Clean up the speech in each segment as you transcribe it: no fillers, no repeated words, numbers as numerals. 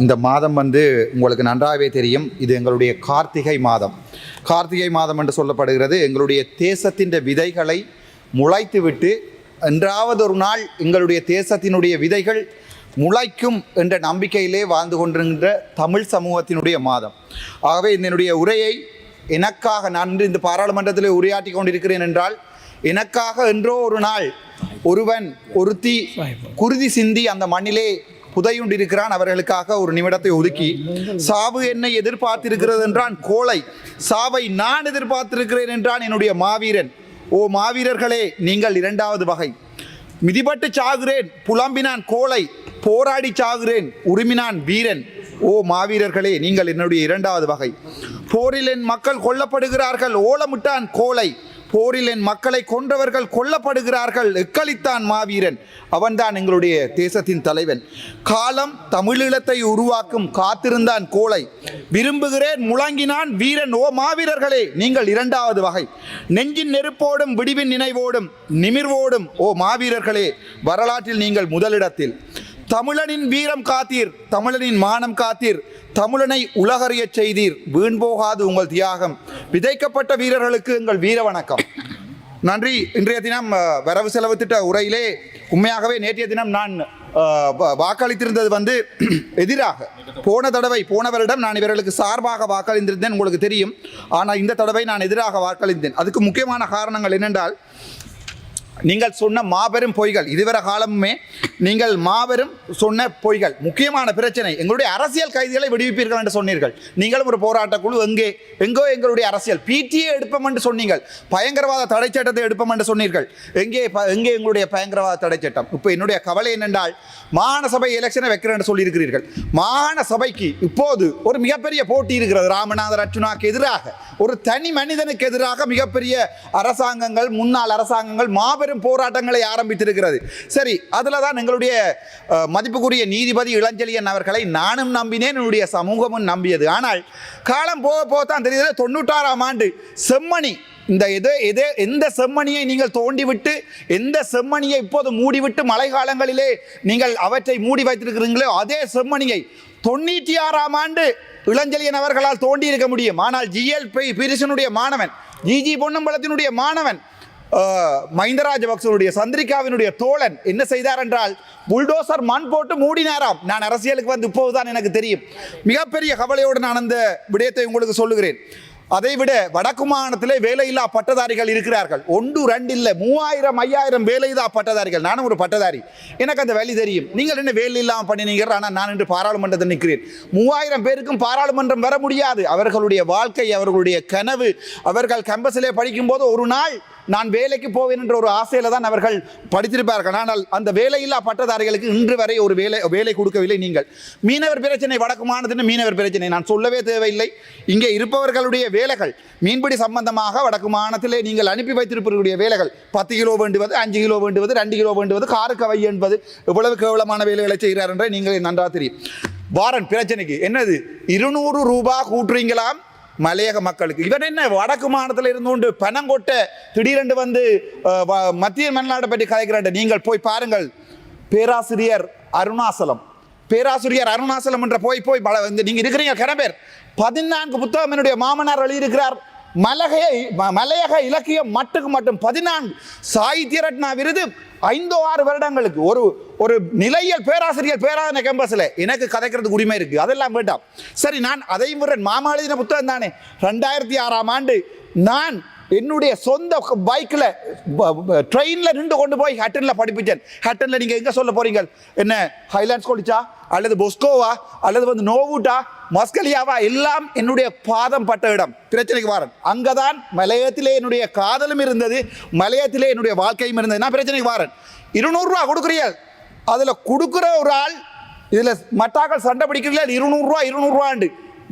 இந்த மாதம் உங்களுக்கு நன்றாகவே தெரியும். இது எங்களுடைய கார்த்திகை மாதம். கார்த்திகை மாதம் என்று சொல்லப்படுகிறது. எங்களுடைய தேசத்தின் விதைகளை முளைத்து விட்டு என்றாவது ஒரு நாள் எங்களுடைய தேசத்தினுடைய விதைகள் முளைக்கும் என்ற நம்பிக்கையிலே வாழ்ந்து கொண்டிருக்கின்ற தமிழ் சமூகத்தினுடைய மாதம். ஆகவே என்னுடைய உரையை எனக்காக நான் இந்த பாராளுமன்றத்தில் உரையாற்றி கொண்டிருக்கிறேன் என்றால் எனக்காக என்றோ ஒரு நாள் ஒருவன் ஒருத்தி குருதி சிந்தி அந்த மண்ணிலே புதையுண்டிருக்கிறான். அவர்களுக்காக ஒரு நிமிடத்தை ஒதுக்கி சாவு என்னை எதிர்பார்த்திருக்கிறது என்றான் கோழை, சாவை நான் எதிர்பார்த்திருக்கிறேன் என்றான் என்னுடைய மாவீரன். ஓ மாவீரர்களே, நீங்கள் இரண்டாவது வகை. மிதிபட்டு சாகுறேன் புலம்பினான் கோழை, போராடி சாகுறேன் உரிமினான் வீரன். ஓ மாவீரர்களே, நீங்கள் என்னுடைய இரண்டாவது வகை. போரில் என் மக்கள் கொல்லப்படுகிறார்கள் ஓலமிட்டான் கோழை, போரில் என் மக்களை கொன்றவர்கள் கொல்லப்படுகிறார்கள் எக்களித்தான் மாவீரன். அவன்தான் எங்களுடைய தேசத்தின் தலைவன். காலம் தமிழீழத்தை உருவாக்கும் காத்திருந்தான் கோழை, விரும்புகிறேன் முழங்கினான் வீரன். ஓ மாவீரர்களே, நீங்கள் இரண்டாவது வகை. நெஞ்சின் நெருப்போடும் விடிவின் நினைவோடும் நிமிர்வோடும் ஓ மாவீரர்களே, வரலாற்றில் நீங்கள் முதலிடத்தில். தமிழனின் வீரம் காத்தீர், தமிழனின் மானம் காத்தீர், தமிழனை உலகறிய செய்தீர், வீண் போகாது உங்கள் தியாகம். விதைக்கப்பட்ட வீரர்களுக்கு எங்கள் வீர வணக்கம். நன்றி. இன்றைய தினம் வரவு செலவு திட்ட உரையிலே உண்மையாகவே நேற்றைய தினம் நான் வாக்களித்திருந்தது எதிராக. போன வருடம் நான் இவர்களுக்கு சார்பாக வாக்களித்திருந்தேன், உங்களுக்கு தெரியும். ஆனால் இந்த தடவை நான் எதிராக வாக்களித்தேன். அதுக்கு முக்கியமான காரணங்கள் என்னென்றால், நீங்கள் சொன்ன மாபெரும் பொய்கள், இதுவரை காலமுமே நீங்கள் மாபெரும் சொன்ன பொய்கள். முக்கியமான பிரச்சனை, எங்களுடைய அரசியல் கைதிகளை விடுவிப்பீர்கள் என்று சொன்னீர்கள். நீங்களும் ஒரு போராட்ட குழு, எங்கோ எங்களுடைய அரசியல் பிடிஏ எடுப்போம் என்று சொன்னீர்கள். பயங்கரவாத தடை சட்டத்தை எடுப்போம் என்று சொன்னீர்கள். எங்கே எங்களுடைய பயங்கரவாத தடை சட்டம்? இப்போ என்னுடைய கவலை என்னென்றால், மாகாண சபை எலெக்ஷனை வைக்கிறேன் என்று சொல்லியிருக்கிறீர்கள். மாகாண சபைக்கு இப்போது ஒரு மிகப்பெரிய போட்டி இருக்கிறது. ராமநாதன் அர்ச்சுனாக்கு எதிராக, ஒரு தனி மனிதனுக்கு எதிராக மிகப்பெரிய அரசாங்கங்கள், முன்னாள் அரசாங்கங்கள் மாபெரும் போராட்டங்களை ஆரம்பித்திருக்கிறது. சரி, அதில் தான் எங்களுடைய மதிப்புக்குரிய நீதிபதி இளஞ்செழியன் அவர்களை நானும் நம்பினேன், என்னுடைய சமூகமும் நம்பியது. ஆனால் காலம் போக தான் தெரியுது. 96ஆம் ஆண்டு செம்மணி, எந்த செம்மணியை நீங்கள் தோண்டிவிட்டு, எந்த செம்மணியை இப்போது மூடிவிட்டு மழை காலங்களிலே நீங்கள் அவற்றை மூடி வைத்திருக்கிறீங்களோ அதே செம்மணியை 96ஆம் ஆண்டு இளஞ்செழியன் அவர்களால் தோண்டி இருக்க முடியும். ஆனால் ஜிஎல் பீரிசனுடைய மாணவன், ஜிஜி பொன்னம்பலத்தினுடைய மாணவன், மஹிந்த ராஜபக்சனுடைய சந்திரிகாவினுடைய தோழன் என்ன செய்தார் என்றால், புல்டோசர் மண் போட்டு மூடினாராம். நான் அரசியலுக்கு இப்போதுதான் எனக்கு தெரியும். மிகப்பெரிய கவலையோடு நான் அந்த விடயத்தை உங்களுக்கு சொல்லுகிறேன். அதைவிட வடக்கு மாகாணத்திலே வேலையில்லா பட்டதாரிகள் இருக்கிறார்கள். 1 2 இல்லை, 3000 5000 வேலையில்லா பட்டதாரிகள். நானும் ஒரு பட்டதாரி, எனக்கு அந்த வேலை தெரியும். நீங்கள் என்ன வேலை இல்லாமல் பண்ணினீங்க? ஆனால் நான் இன்று பாராளுமன்றத்தில் நிற்கிறேன். 3000 பேருக்கும் பாராளுமன்றம் வர முடியாது. அவர்களுடைய வாழ்க்கை, அவர்களுடைய கனவு, அவர்கள் கேம்பஸிலே படிக்கும்போது ஒரு நாள் நான் வேலைக்கு போவேன் என்ற ஒரு ஆசையில் தான் அவர்கள் படித்திருப்பார்கள். ஆனால் அந்த வேலையில்லா பட்டதாரிகளுக்கு இன்று வரை ஒரு வேலை கொடுக்கவில்லை. நீங்கள் மீனவர் பிரச்சனை, வடக்கு மாநிலத்தின் மீனவர் பிரச்சனை நான் சொல்லவே தேவையில்லை. இங்கே இருப்பவர்களுடைய வேலைகள், மீன்பிடி சம்பந்தமாக வடக்கு மாநிலத்திலே நீங்கள் அனுப்பி வைத்திருப்பவர்களுடைய வேலைகள் 10 கிலோ வேண்டுவது, 5 கிலோ வேண்டுவது, 2 கிலோ வேண்டுவது, காருக்கு வை என்பது எவ்வளவு கேவலமான வேலைகளை செய்கிறார் என்ற நீங்கள் நன்றாக தெரியும். வாரன் பிரச்சனைக்கு என்னது 200 ரூபாய் கூட்டுறீங்களாம் மலையக மக்களுக்கு. இவன் என்ன வடக்கு மாநிலத்தில் இருந்து கொண்டு பணம் கொட்ட திடீரென்று மத்திய மன்னாட்டை பற்றி கதைக்கிறாண்ட. நீங்கள் போய் பாருங்கள். பேராசிரியர் அருணாசலம் என்ற போய் நீங்க இருக்கிறீங்க கிளம்பேர் 14 புத்தகம் என்னுடைய மாமனார் எழுதியிருக்கிறார். மலையக இலக்கியம் மட்டும் 14 சாகித்ய ரத்னா விருது 5-6 வருடங்களுக்கு ஒரு நிலையல் பேராசிரியர் பேராதனை கேம்பஸில் எனக்கு கதைக்கிறதுக்கு உரிமை இருக்கு. அதெல்லாம் வேண்டாம். சரி, நான் அதை மாமா எழுதின புத்தகம் தானே. 2006ஆம் ஆண்டு நான் என்னுடைய சொந்த பைக்கில் ட்ரெயினில் நின்று கொண்டு போய் ஹட்டனில் படிப்பிச்சேன். ஹட்டனில் நீங்கள் எங்கே சொல்ல போறீங்க? என்ன ஹைலாண்ட்ஸ் காலேஜா அல்லது பொஸ்கோவா அல்லது நோவுட்டா மஸ்கலியாவா? எல்லாம் என்னுடைய பாதம் பட்ட இடம். பிரச்சனைக்கு வாரன் அங்கதான் மலையத்திலே என்னுடைய காதலும் இருந்தது, மலையத்திலே என்னுடைய வாழ்க்கையும் இருந்தது. நான் பிரச்சனைக்கு வாரன் 200 ரூபா கொடுக்குறீர்கள். அதில் கொடுக்குற ஒரு ஆள், இதில் மட்டாக்கள் சண்டை பிடிக்கிறீர்கள் 200 ரூபாண்டு.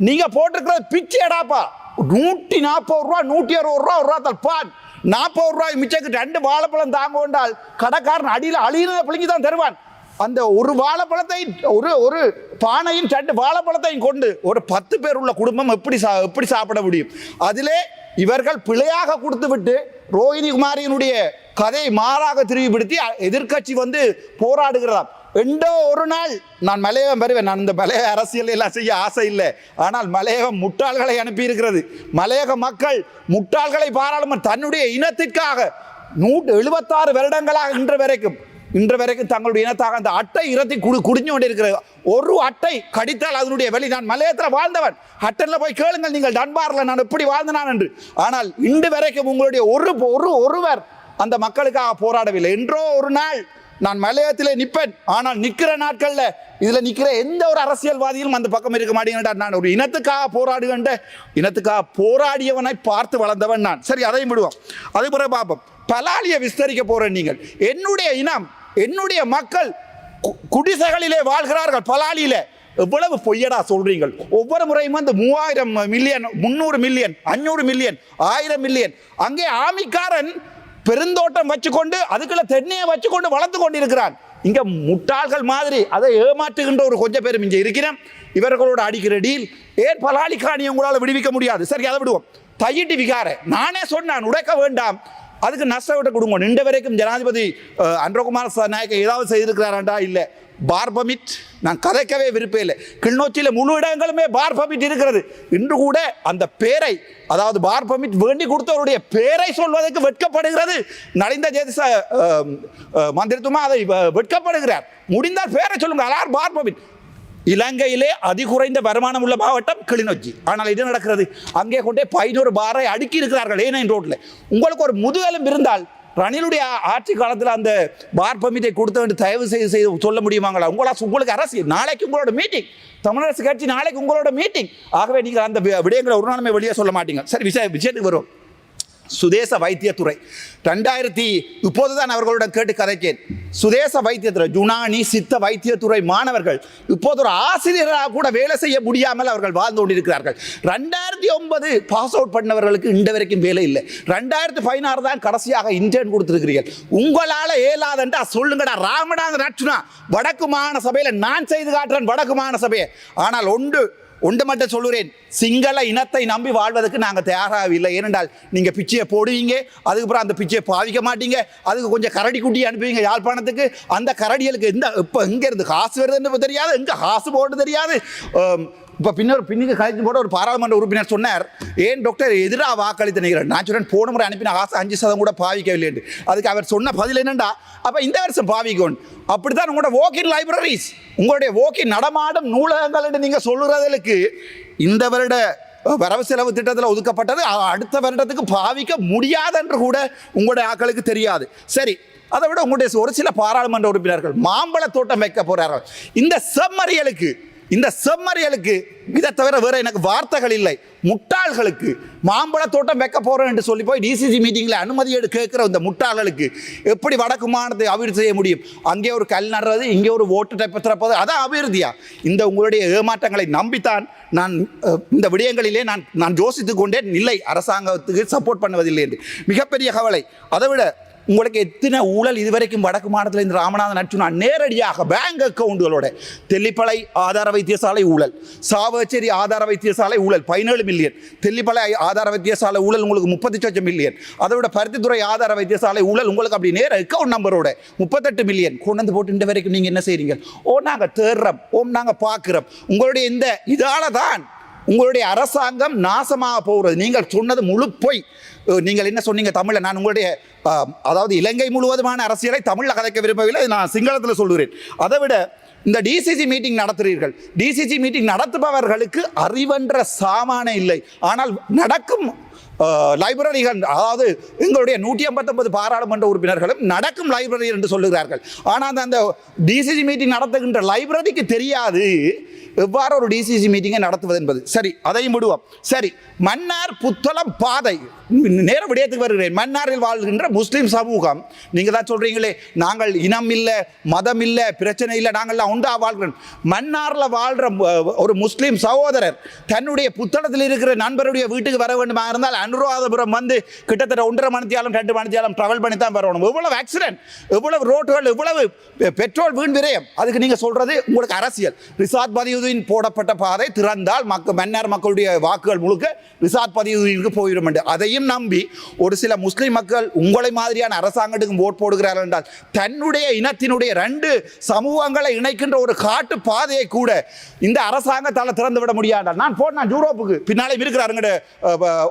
நீங்கள் போட்டிருக்கிறது பிச்சை எடாப்பா. 140 ரூபா 160 ரூபா ஒரு ரூபா தல்பான் 40 ரூபாய் மிச்சக்கு 2 வாழைப்பழம் தாங்க கொண்டால் கடைக்காரன் அடியில் அழியின பிள்ளைங்க தான் தருவான். அந்த ஒரு வாழைப்பழத்தை ஒரு பானையும் 2 வாழைப்பழத்தையும் கொண்டு ஒரு 10 பேர் உள்ள குடும்பம் எப்படி சாப்பிட முடியும்? அதிலே இவர்கள் பிழையாக கொடுத்து விட்டு ரோஹிணி குமாரியினுடைய கதையை மாறாக திரும்பிப்படுத்தி எதிர்கட்சி போராடுகிறதாம். எண்டோ ஒரு நாள் நான் மலையகம் வருவேன். நான் இந்த மலையக அரசியல் எல்லாம் செய்ய ஆசை இல்லை. ஆனால் மலையகம் முட்டாள்களை அனுப்பியிருக்கிறது. மலையக மக்கள் முட்டாள்களை பாராளுமன்ற தன்னுடைய இனத்திற்காக 176 வருடங்களாக இன்று வரைக்கும் தங்களுடைய இனத்தாக அந்த அட்டை இரத்தி குடிஞ்சு கொண்டு இருக்கிறது. ஒரு அட்டை கடித்தால் அதனுடைய வெளி. நான் மலையத்தில் வாழ்ந்தவன். ஹட்டனில் போய் கேளுங்கள் நீங்கள் டன்பாரில் நான் எப்படி வாழ்ந்தனான் என்று. ஆனால் இன்று வரைக்கும் உங்களுடைய ஒருவர் அந்த மக்களுக்காக போராடவில்லை. என்றோ ஒரு நாள் நான் மலையத்திலே நிற்பேன். ஆனால் நிற்கிற நாட்களில் இதில் நிற்கிற எந்த ஒரு அரசியல்வாதியும் அந்த பக்கம் இருக்க மாட்டேங்கிறார். நான் ஒரு இனத்துக்காக போராடுகின்ற இனத்துக்காக போராடியவனை பார்த்து வளர்ந்தவன் நான். சரி, அதையும் விடுவோம். அது பிறகு பார்ப்போம். பலாலியை விஸ்தரிக்க போறேன். நீங்கள் என்னுடைய இனம், என்னுடைய மக்கள் குடிசைகளிலே வாழ்கிறார்கள். பலாலியில எவ்வளவு பொய்யடா சொல்றீங்கள்? ஒவ்வொரு முறையும் வந்து 3000 மில்லியன், 300 மில்லியன், 500 மில்லியன், 1000 மில்லியன். அங்கே ஆமிக்காரன் பெருந்தோட்டம் வச்சுக்கொண்டு அதுக்குள்ள தென்னையை வச்சுக்கொண்டு வளர்த்து கொண்டிருக்கிறான். இங்க முட்டாள்கள் மாதிரி அதை ஏமாற்றுகின்ற ஒரு கொஞ்சம் பேரும் இங்கே இருக்கிறேன். இவர்களோட அடிக்கிற டீல் ஏன் பலாலி காணி உங்களால் விடுவிக்க முடியாது. சரி, அதை விடுவோம். தையிட்டு விகார நானே சொன்னான் உடைக்க வேண்டாம், அதுக்கு நஷ்டவிட்ட கொடுங்க. இன்று வரைக்கும் ஜனாதிபதி அன்றகுமார் நாயக்க ஏதாவது செய்திருக்கிறாராண்டா? இல்லை. பார் பர்மிட் நான் கதைக்கவே விருப்பம் இல்லை. கிளிநொச்சியில் முழு இடங்களுமே பார் பர்மிட் இருக்கிறது. இன்று கூட அந்த பேரை, அதாவது பார் பர்மிட் வேண்டி கொடுத்தவருடைய பேரை சொல்வதற்கு வெட்கப்படுகிறது. நலிந்த ஜேதிச மந்திரித்துவமா அதை வெட்கப்படுகிறார். முடிந்தால் பேரை சொல்லுங்க. அலார் பார் பர்மிட். இலங்கையிலே அதிகுறைந்த வருமானம் உள்ள மாவட்டம் கிளிநொச்சி. ஆனால் இது நடக்கிறது. அங்கே கொண்டே 500 பாரை அடுக்கி இருக்கிறார்கள் ஏனையின் ரோட்டில். உங்களுக்கு ஒரு முதுகெலும்பு இருந்தால் ரணிலுடைய ஆட்சி காலத்தில் அந்த பார் பர்மிட்டை கொடுத்து தயவு செய்து சொல்ல முடியுமாங்களா? உங்களுக்கு அரசியல் நாளைக்கு உங்களோட மீட்டிங், தமிழரசு கட்சி நாளைக்கு உங்களோட மீட்டிங். ஆகவே நீங்கள் அந்த விடயங்களை ஒரு நாளுமே வெளியே சொல்ல மாட்டீங்க. சரி, விஷயத்துக்கு வரும். சுதேச வைத்தியத்துறை 2030 தான் அவர்களுடன் கேட்டு கதைக்கேன். சுதேச வைத்தியத்துறை, யுனானி சித்த வைத்தியத்துறை மாணவர்கள் இப்போது ஒரு ஆசிரியராக கூட வேலை செய்ய முடியாமல் அவர்கள் வாழ்ந்து கொண்டிருக்கிறார்கள். 2009 பாஸ் அவுட் பண்ணவர்களுக்கு இன்று வரைக்கும் வேலை இல்லை. 2016 தான் கடைசியாக இன்டர்ன் கொடுத்திருக்கிறீர்கள். உங்களால் ஏலாதண்டா சொல்லுங்கடா. ராமநாத ரட்சணா வடக்கு மாகாண சபையில் நான் செய்து காட்டுறேன். வடக்கு மாகாண சபையை. ஆனால் ஒன்று மட்டும் சொல்லுறேன், சிங்கள இனத்தை நம்பி வாழ்வதற்கு நாங்கள் தயாராகவில்லை. ஏனென்றால் நீங்கள் பிச்சையை போடுவீங்க, அதுக்கப்புறம் அந்த பிச்சையை பாவிக்க மாட்டீங்க, அதுக்கு கொஞ்சம் கரடி குட்டி அனுப்புவீங்க யாழ்ப்பாணத்துக்கு. அந்த கரடிகளுக்கு இப்போ எங்கே இருந்து காசு வருதுன்னு தெரியாது, எங்கே காசு போட்டு தெரியாது. இப்போ பின்னுக்கு கழித்து போட ஒரு பாராளுமன்ற உறுப்பினர் சொன்னார், ஏன் டாக்டர் எதிராக வாக்களித்து நினைக்கிறேன். நான் சொன்னேன் போன முறை அனுப்பின காசு 5% கூட பாவிக்கவில்லை என்று. அதுக்கு அவர் சொன்ன பதில் என்னண்டா, அப்போ இந்த வருஷம் பாவிக்கணும். அப்படித்தான் உங்களோட வாக்கின் லைப்ரரிஸ், உங்களுடைய வாக்கின் நடமாடும் நூலகங்கள் என்று நீங்கள் சொல்லுறதுக்கு இந்த வருட வரவு செலவு திட்டத்தில் ஒதுக்கப்பட்டது அடுத்த வருடத்துக்கு பாவிக்க முடியாது என்று கூட உங்களுடைய ஆக்களுக்கு தெரியாது. சரி, அதை விட உங்களுடைய ஒரு சில பாராளுமன்ற உறுப்பினர்கள் மாம்பழ தோட்டம் வைக்க போறார்கள். இந்த செம்மறியலுக்கு இதை தவிர வேற எனக்கு வார்த்தைகள் இல்லை. முட்டாள்களுக்கு மாம்பழ தோட்டம் வைக்க போறோம் என்று சொல்லி போய் டிசிசி மீட்டிங்கில் அனுமதி கேட்கிற இந்த முட்டாள்களுக்கு எப்படி வடக்கு மாநிலத்தை அபிவிருத்தி செய்ய முடியும்? அங்கே ஒரு கல் நடுறது, இங்கே ஒரு ஓட்டு டைப்பை திறப்பது, அதான் அபிவிருத்தியா? இந்த உங்களுடைய ஏமாற்றங்களை நம்பித்தான் நான் இந்த விடயங்களிலே நான் யோசித்துக் கொண்டேன். இல்லை, அரசாங்கத்துக்கு சப்போர்ட் பண்ணுவதில்லை என்று. மிகப்பெரிய கவலை. அதை விட உங்களுக்கு எத்தனை ஊழல் இதுவரைக்கும் வடக்கு மாநிலத்தில் இந்த ராமநாதன் அர்ச்சுனா நேரடியாக பேங்க் அக்கௌண்டுகளோட தெல்லிப்பளை ஆதார வைத்தியசாலை ஊழல், சாவச்சேரி ஆதார வைத்தியசாலை ஊழல் 17 மில்லியன், தெல்லிப்பளை ஆதார வைத்தியசாலை ஊழல் உங்களுக்கு 38 மில்லியன், அதை விட பருத்தித்துறை ஆதார வைத்தியசாலை ஊழல் உங்களுக்கு அப்படி நேர அக்கௌண்ட் நம்பரோட 38 மில்லியன் கொண்டு வந்து போட்டு இந்த வரைக்கும் நீங்கள் என்ன செய்கிறீங்க? நாங்கள் தேடுறோம், நாங்கள் பார்க்குறோம். உங்களுடைய இந்த இதால தான் உங்களுடைய அரசாங்கம் நாசமாக போகிறது. நீங்கள் சொன்னது முழு பொய். நீங்கள் என்ன சொன்னீங்க தமிழில்? நான் உங்களுடைய அதாவது இலங்கை முழுவதுமான அரசியலை தமிழில் கதைக்க விரும்பவில்லை, நான் சிங்களத்தில் சொல்கிறேன். அதை விட இந்த டிசிசி மீட்டிங் நடத்துகிறீர்கள். டிசிசி மீட்டிங் நடத்துபவர்களுக்கு அறிவென்ற சாமானே இல்லை. ஆனால் நடக்கும் லைப்ரரிகள், அதாவது எங்களுடைய 159 பாராளுமன்ற உறுப்பினர்களும் நடக்கும் லைப்ரரி என்று சொல்லுகிறார்கள். ஆனால் அந்த டிசிசி மீட்டிங் நடத்துகின்ற லைப்ரரிக்கு தெரியாது எவ்வாறு ஒரு டிசிசி மீட்டிங்கை நடத்துவது என்பது. சரி, அதையும் விடுவோம். சரி, மன்னார் புத்தளம் பாதை நேர விடயத்துக்கு வருகிறேன். மன்னாரில் வாழ்கின்ற முஸ்லீம் சமூகம், நீங்கள் தான் சொல்றீங்களே நாங்கள் இனம் இல்லை, மதம் இல்லை, பிரச்சனை இல்லை, நாங்கள்லாம் உண்டா வாழ்கிறோம். மன்னாரில் வாழ்கிற ஒரு முஸ்லீம் சகோதரர் தன்னுடைய புத்தளத்தில் இருக்கிற நண்பருடைய வீட்டுக்கு வர வேண்டுமா இருந்தால் அனுராதபுரம் வந்து கிட்டத்தட்ட 1.5 மணித்தியாலம் 2 மணித்தியாலம் ட்ராவல் பண்ணி தான் வரணும். எவ்வளவு ஆக்சிடென்ட், எவ்வளவு ரோட்டுகள், எவ்வளவு பெட்ரோல் வீண் விரயம். அதுக்கு நீங்கள் சொல்றது உங்களுக்கு அரசியல். ரிசாத் பதியுதீன் போடப்பட்ட பாதை திறந்தால் மன்னார் மக்களுடைய வாக்குகள் முழுக்க ரிசாத் பதியுதீனுக்கு போயிடும் என்று. அதையும் அதையும் நம்பி ஒரு சில முஸ்லிம் மக்கள் உங்களை மாதிரியான அரசாங்கத்துக்கு ஓட் போடுகிறார்கள் என்றால் தன்னுடைய இனத்தினுடைய 2 சமூகங்களை இணைக்கின்ற ஒரு காட்டு பாதையை கூட இந்த அரசாங்கத்தால் திறந்து விட முடியாது. நான் யூரோப்புக்கு பின்னாலே இருக்கிறாருங்க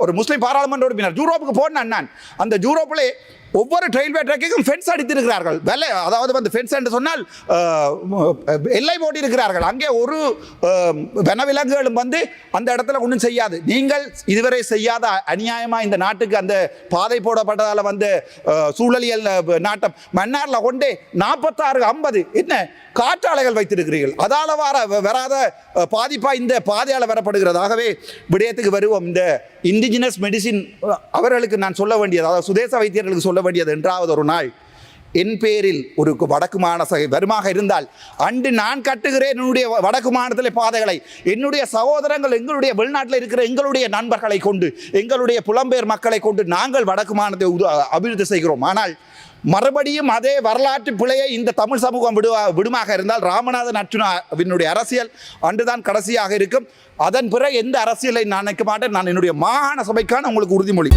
ஒரு முஸ்லிம் பாராளுமன்ற உறுப்பினர் யூரோப்புக்கு போனேன். நான் அந்த யூரோப்பிலே ஒவ்வொரு ரயில்வே ட்ராக்கையும் ஃபென்ஸ் அடித்திருக்கிறார்கள். அதாவது வந்து ஃபென்ஸ் என்று சொன்னால் எல்லை போட்டி இருக்கிறார்கள். அங்கே ஒரு வனவிலங்குகளும் வந்து அந்த இடத்துல ஒன்றும் செய்யாது. நீங்கள் இதுவரை செய்யாத அநியாயமாக இந்த நாட்டுக்கு அந்த பாதை போடப்பட்டதால் வந்து சூழலியல் நாட்டம் மன்னாரில் கொண்டே 46-50 என்ன காற்றாலைகள் வைத்திருக்கிறீர்கள். அதால் வராத பாதிப்பாக இந்த பாதையால் வரப்படுகிறது. ஆகவே விடயத்துக்கு வருவோம். இந்த இண்டிஜினஸ் மெடிசின் அவர்களுக்கு நான் சொல்ல வேண்டியது, அதாவது சுதேச வைத்தியர்களுக்கு சொல்ல வேண்டியது, என்றாவது ஒரு நாள் என் பேரில் ஒரு வடக்கு மாநில வருமாக இருந்தால் அன்று நான் கட்டுகிறேன் என்னுடைய வடக்கு மாநிலத்தில் பாதைகளை, என்னுடைய சகோதரங்கள் எங்களுடைய வெளிநாட்டில் இருக்கிற எங்களுடைய நண்பர்களை கொண்டு, எங்களுடைய புலம்பெயர் மக்களை கொண்டு நாங்கள் வடக்கு மாநிலத்தை அபிவிருத்தி செய்கிறோம். ஆனால் மறுபடியும் அதே வரலாற்று பிழையை இந்த தமிழ் சமூகம் விடுமாக இருந்தால் ராமநாதன் அர்ச்சுனாவினுடைய அரசியல் அன்றுதான் கடைசியாக இருக்கும். அதன் பிறகு எந்த அரசியலை நான் நினைக்க மாட்டேன். நான் என்னுடைய மாகாண சபைக்கான உங்களுக்கு உறுதிமொழி.